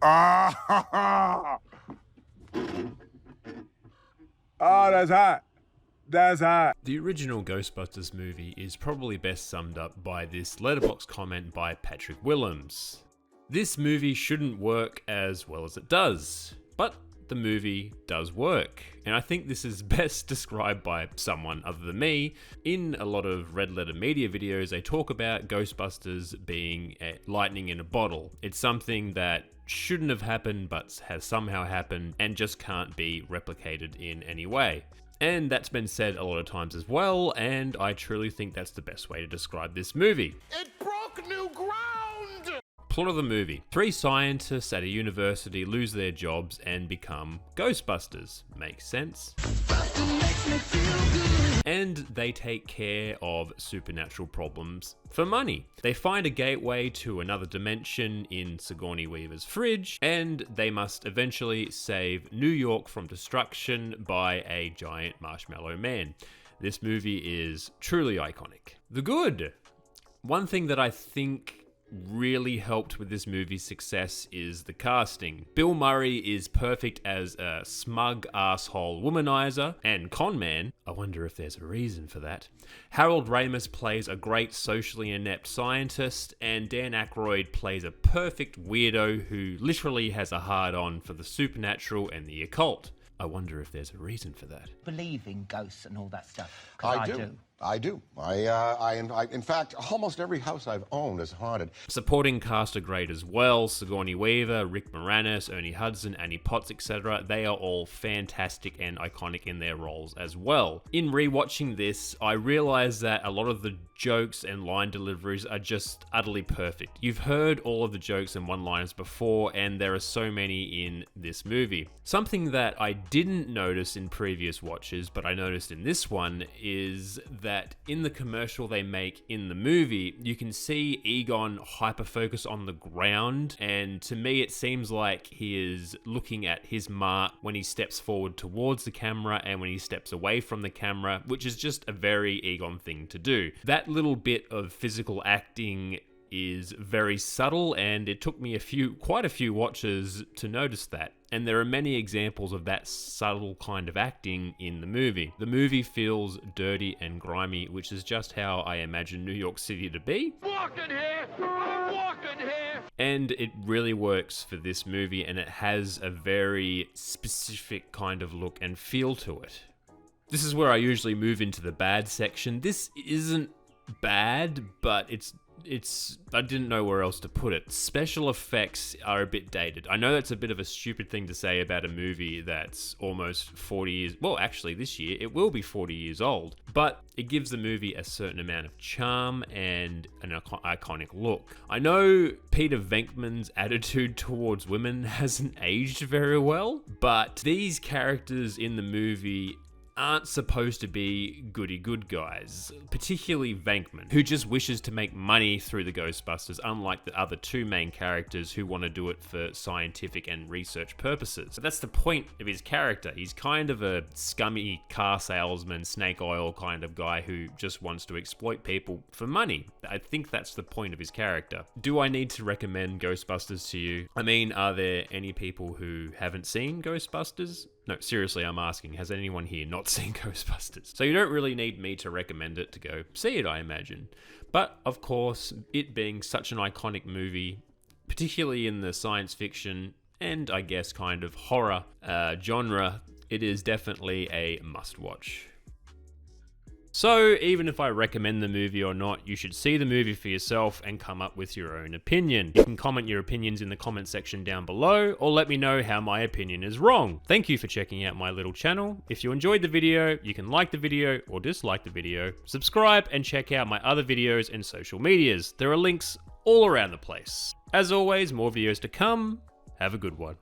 Ah, oh, that's hot. That's hot. The original Ghostbusters movie is probably best summed up by this letterbox comment by Patrick Willems. This movie shouldn't work as well as it does, but the movie does work. And I think this is best described by someone other than me. In a lot of Red Letter Media videos, they talk about Ghostbusters being lightning in a bottle. It's something that shouldn't have happened but has somehow happened and just can't be replicated in any way. And that's been said a lot of times as well, and I truly think that's the best way to describe this movie. It broke new ground! Plot of the movie. 3 scientists at a university lose their jobs and become Ghostbusters. Makes sense. And they take care of supernatural problems for money. They find a gateway to another dimension in Sigourney Weaver's fridge, and they must eventually save New York from destruction by a giant marshmallow man. This movie is truly iconic. The good. One thing that I think really helped with this movie's success is the casting. Bill Murray is perfect as a smug asshole womanizer and con man. I wonder if there's a reason for that. Harold Ramis plays a great socially inept scientist, and Dan Aykroyd plays a perfect weirdo who literally has a hard-on for the supernatural and the occult. I wonder if there's a reason for that. Believe in ghosts and all that stuff. 'Cause I do. I do. In fact, almost every house I've owned is haunted. Supporting cast are great as well. Sigourney Weaver, Rick Moranis, Ernie Hudson, Annie Potts, etc. They are all fantastic and iconic in their roles as well. In rewatching this, I realized that a lot of the jokes and line deliveries are just utterly perfect. You've heard all of the jokes and one-liners before, and there are so many in this movie. Something that I didn't notice in previous watches, but I noticed in this one, is that in the commercial they make in the movie, you can see Egon hyper-focus on the ground, and to me it seems like he is looking at his mark when he steps forward towards the camera and when he steps away from the camera, which is just a very Egon thing to do. That little bit of physical acting is very subtle, and it took me quite a few watches to notice that. And there are many examples of that subtle kind of acting in the movie. The movie feels dirty and grimy, which is just how I imagine New York City to be. Walking here! I'm walking here! And it really works for this movie, and it has a very specific kind of look and feel to it. This is where I usually move into the bad section. This isn't bad, but it's I didn't know where else to put it. Special effects are a bit dated. I know that's a bit of a stupid thing to say about a movie that's almost 40 years, well actually this year it will be 40 years old, but it gives the movie a certain amount of charm and an iconic look. I know Peter Venkman's attitude towards women hasn't aged very well, but these characters in the movie aren't supposed to be goody good guys, particularly Venkman, who just wishes to make money through the Ghostbusters, unlike the other 2 main characters who want to do it for scientific and research purposes. So that's the point of his character. He's kind of a scummy car salesman, snake oil kind of guy who just wants to exploit people for money. I think that's the point of his character. Do I need to recommend Ghostbusters to you? I mean, are there any people who haven't seen Ghostbusters? No, seriously, I'm asking, has anyone here not seen Ghostbusters? So you don't really need me to recommend it to go see it, I imagine. But, of course, it being such an iconic movie, particularly in the science fiction and, I guess, kind of horror genre, it is definitely a must-watch. So, even if I recommend the movie or not, you should see the movie for yourself and come up with your own opinion. You can comment your opinions in the comment section down below, or let me know how my opinion is wrong. Thank you for checking out my little channel. If you enjoyed the video, you can like the video or dislike the video, subscribe, and check out my other videos and social medias. There are links all around the place. As always, more videos to come. Have a good one.